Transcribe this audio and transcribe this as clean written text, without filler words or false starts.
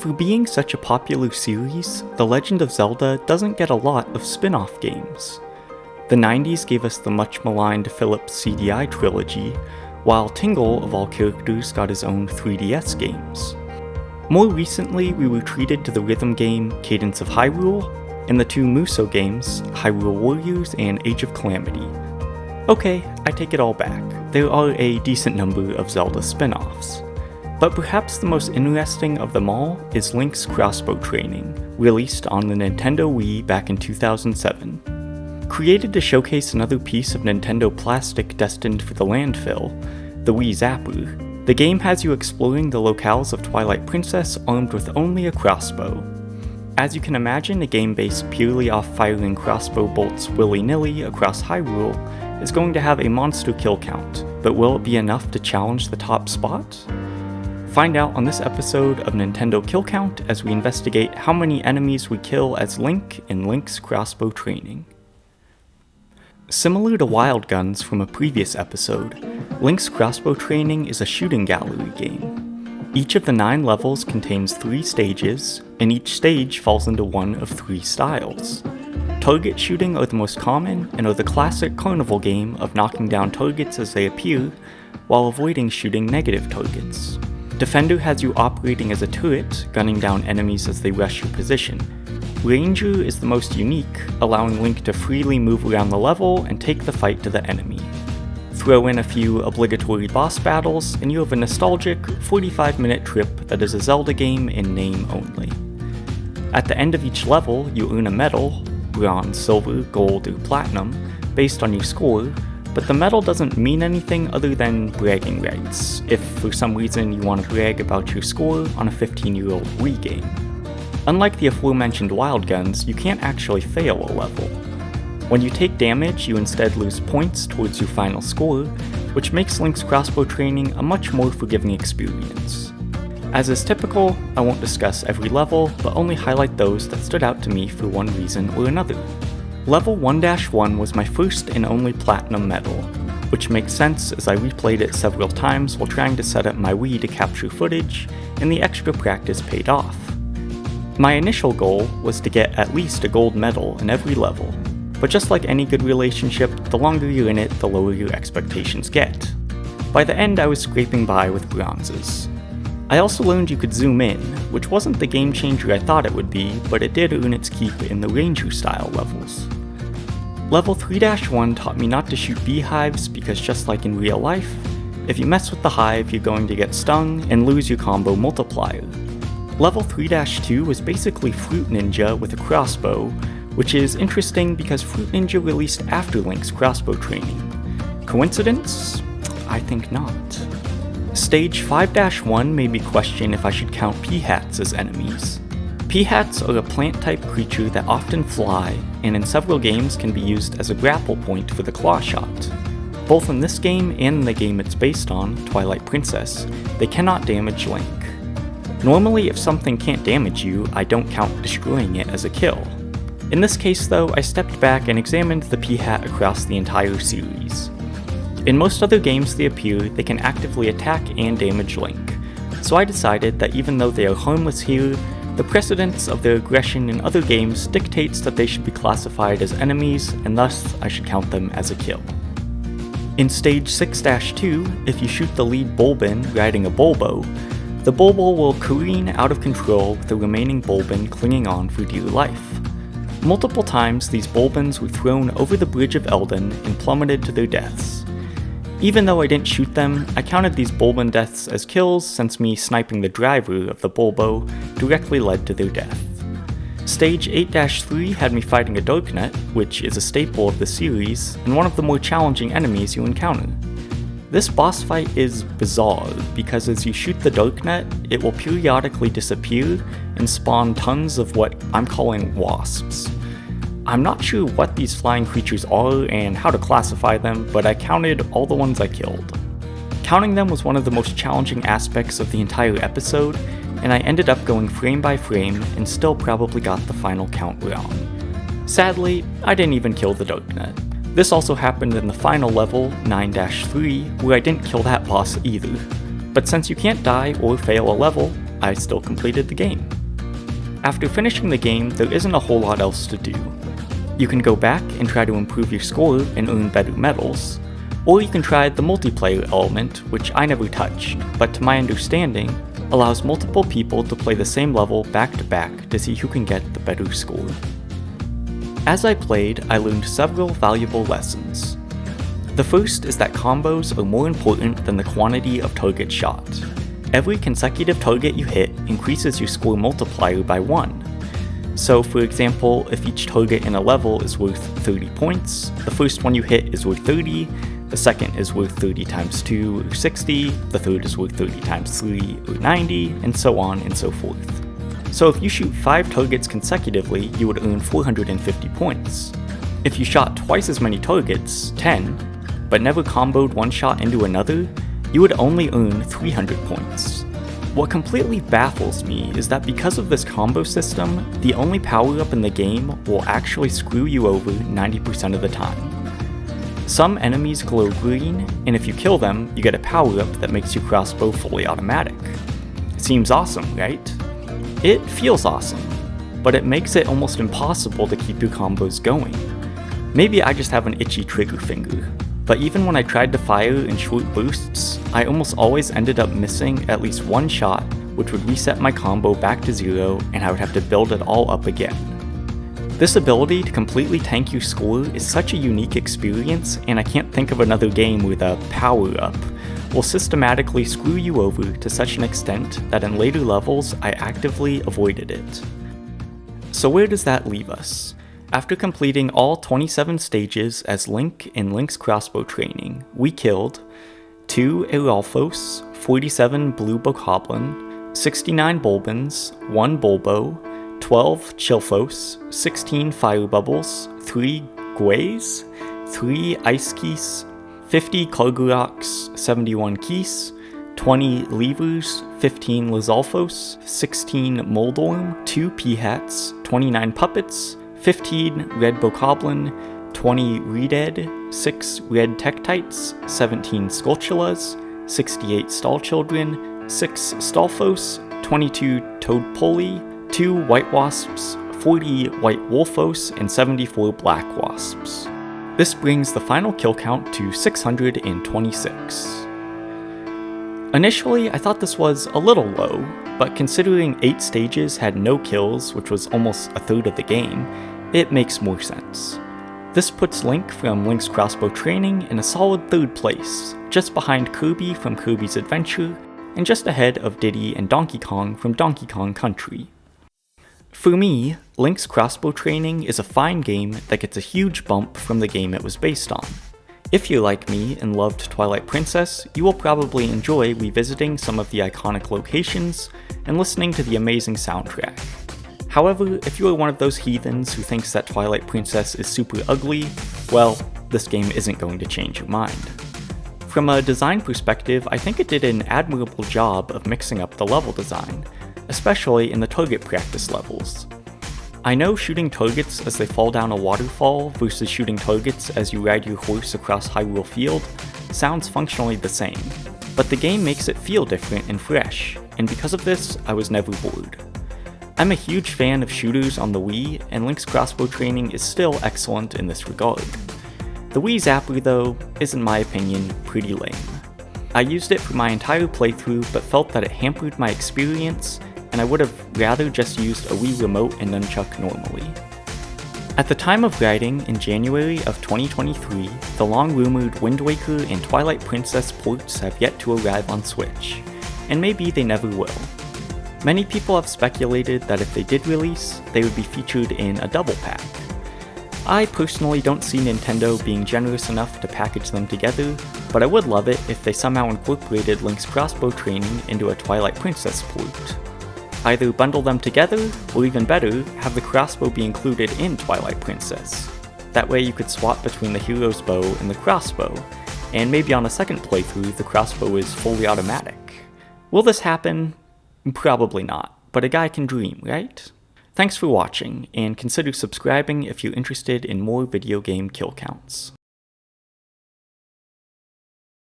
For being such a popular series, The Legend of Zelda doesn't get a lot of spin-off games. The 90s gave us the much maligned Philips CDI trilogy, while Tingle of all characters got his own 3DS games. More recently, we were treated to the rhythm game Cadence of Hyrule, and the two Musou games, Hyrule Warriors and Age of Calamity. Okay, I take it all back. There are a decent number of Zelda spin-offs. But perhaps the most interesting of them all is Link's Crossbow Training, released on the Nintendo Wii back in 2007. Created to showcase another piece of Nintendo plastic destined for the landfill, the Wii Zapper, the game has you exploring the locales of Twilight Princess armed with only a crossbow. As you can imagine, a game based purely off firing crossbow bolts willy-nilly across Hyrule is going to have a monster kill count, but will it be enough to challenge the top spot? Find out on this episode of Nintendo Kill Count as we investigate how many enemies we kill as Link in Link's Crossbow Training. Similar to Wild Guns from a previous episode, Link's Crossbow Training is a shooting gallery game. Each of the 9 levels contains 3 stages, and each stage falls into one of 3 styles. Target shooting are the most common and are the classic carnival game of knocking down targets as they appear, while avoiding shooting negative targets. Defender has you operating as a turret, gunning down enemies as they rush your position. Ranger is the most unique, allowing Link to freely move around the level and take the fight to the enemy. Throw in a few obligatory boss battles, and you have a nostalgic 45-minute trip that is a Zelda game in name only. At the end of each level, you earn a medal, bronze, silver, gold, or platinum, based on your score, but the medal doesn't mean anything other than bragging rights, if for some reason you want to brag about your score on a 15-year-old Wii game. Unlike the aforementioned Wild Guns, you can't actually fail a level. When you take damage, you instead lose points towards your final score, which makes Link's Crossbow Training a much more forgiving experience. As is typical, I won't discuss every level, but only highlight those that stood out to me for one reason or another. Level 1-1 was my first and only Platinum medal, which makes sense as I replayed it several times while trying to set up my Wii to capture footage, and the extra practice paid off. My initial goal was to get at least a gold medal in every level, but just like any good relationship, the longer you're in it, the lower your expectations get. By the end, I was scraping by with bronzes. I also learned you could zoom in, which wasn't the game changer I thought it would be, but it did earn its keep in the Ranger style levels. Level 3-1 taught me not to shoot beehives because just like in real life, if you mess with the hive you're going to get stung and lose your combo multiplier. Level 3-2 was basically Fruit Ninja with a crossbow, which is interesting because Fruit Ninja released after Link's Crossbow Training. Coincidence? I think not. Stage 5-1 made me question if I should count Peahats as enemies. Peahats are a plant-type creature that often fly, and in several games can be used as a grapple point for the claw shot. Both in this game and in the game it's based on, Twilight Princess, they cannot damage Link. Normally, if something can't damage you, I don't count destroying it as a kill. In this case though, I stepped back and examined the Peahat across the entire series. In most other games they appear, they can actively attack and damage Link, so I decided that even though they are harmless here, the precedence of their aggression in other games dictates that they should be classified as enemies, and thus I should count them as a kill. In Stage 6-2, if you shoot the lead Bulbin riding a Bulbo, the Bulbo will careen out of control with the remaining Bulbin clinging on for dear life. Multiple times these Bulbins were thrown over the Bridge of Eldin and plummeted to their deaths. Even though I didn't shoot them, I counted these Bulbin deaths as kills since me sniping the driver of the Bulbo directly led to their death. Stage 8-3 had me fighting a Darknut, which is a staple of the series, and one of the more challenging enemies you encounter. This boss fight is bizarre, because as you shoot the Darknut, it will periodically disappear and spawn tons of what I'm calling wasps. I'm not sure what these flying creatures are and how to classify them, but I counted all the ones I killed. Counting them was one of the most challenging aspects of the entire episode, and I ended up going frame by frame and still probably got the final count wrong. Sadly, I didn't even kill the Darknut. This also happened in the final level, 9-3, where I didn't kill that boss either. But since you can't die or fail a level, I still completed the game. After finishing the game, there isn't a whole lot else to do. You can go back and try to improve your score and earn better medals, or you can try the multiplayer element, which I never touched, but to my understanding, allows multiple people to play the same level back to back to see who can get the better score. As I played, I learned several valuable lessons. The first is that combos are more important than the quantity of targets shot. Every consecutive target you hit increases your score multiplier by 1. So for example, if each target in a level is worth 30 points, the first one you hit is worth 30, the second is worth 30 times 2 or 60, the third is worth 30 times 3 or 90, and so on and so forth. So if you shoot 5 targets consecutively, you would earn 450 points. If you shot twice as many targets, 10, but never comboed one shot into another, you would only earn 300 points. What completely baffles me is that because of this combo system, the only power-up in the game will actually screw you over 90% of the time. Some enemies glow green, and if you kill them, you get a power-up that makes your crossbow fully automatic. Seems awesome, right? It feels awesome, but it makes it almost impossible to keep your combos going. Maybe I just have an itchy trigger finger, but even when I tried to fire in short bursts, I almost always ended up missing at least one shot, which would reset my combo back to 0, and I would have to build it all up again. This ability to completely tank your score is such a unique experience, and I can't think of another game where the power-up will systematically screw you over to such an extent that in later levels I actively avoided it. So where does that leave us? After completing all 27 stages as Link in Link's Crossbow training, we killed 2 Eralfos, 47 Blue Bokoblin, 69 Bulbins, 1 Bulbo, 12 Chilfos, 16 Fire Bubbles, 3 Gways, 3 Ice Geese, 50 Karguroks, 71 Keese, 20 Levers, 15 Lizalfos, 16 Moldorm, 2 Peahats, 29 Puppets, 15 Red Bokoblin, 20 Reeded, 6 Red Tektites, 17 Skulltulas, 68 Stallchildren, 6 Stallfos, 22 Toadpoli, 2 White Wasps, 40 White Wolfos, and 74 Black Wasps. This brings the final kill count to 626. Initially, I thought this was a little low, but considering 8 stages had no kills, which was almost a third of the game, it makes more sense. This puts Link from Link's Crossbow training in a solid 3rd place, just behind Kirby from Kirby's Adventure, and just ahead of Diddy and Donkey Kong from Donkey Kong Country. For me, Link's Crossbow training is a fine game that gets a huge bump from the game it was based on. If you're like me and loved Twilight Princess, you will probably enjoy revisiting some of the iconic locations and listening to the amazing soundtrack. However, if you are one of those heathens who thinks that Twilight Princess is super ugly, well, this game isn't going to change your mind. From a design perspective, I think it did an admirable job of mixing up the level design, especially in the target practice levels. I know shooting targets as they fall down a waterfall versus shooting targets as you ride your horse across Hyrule Field sounds functionally the same, but the game makes it feel different and fresh, and because of this, I was never bored. I'm a huge fan of shooters on the Wii, and Link's Crossbow training is still excellent in this regard. The Wii Zapper, though, is in my opinion pretty lame. I used it for my entire playthrough, but felt that it hampered my experience, and I would have rather just used a Wii Remote and Nunchuck normally. At the time of writing, in January of 2023, the long-rumored Wind Waker and Twilight Princess ports have yet to arrive on Switch, and maybe they never will. Many people have speculated that if they did release, they would be featured in a double pack. I personally don't see Nintendo being generous enough to package them together, but I would love it if they somehow incorporated Link's Crossbow training into a Twilight Princess port. Either bundle them together, or even better, have the crossbow be included in Twilight Princess. That way you could swap between the hero's bow and the crossbow, and maybe on a second playthrough the crossbow is fully automatic. Will this happen? Probably not, but a guy can dream, right? Thanks for watching, and consider subscribing if you're interested in more video game kill counts.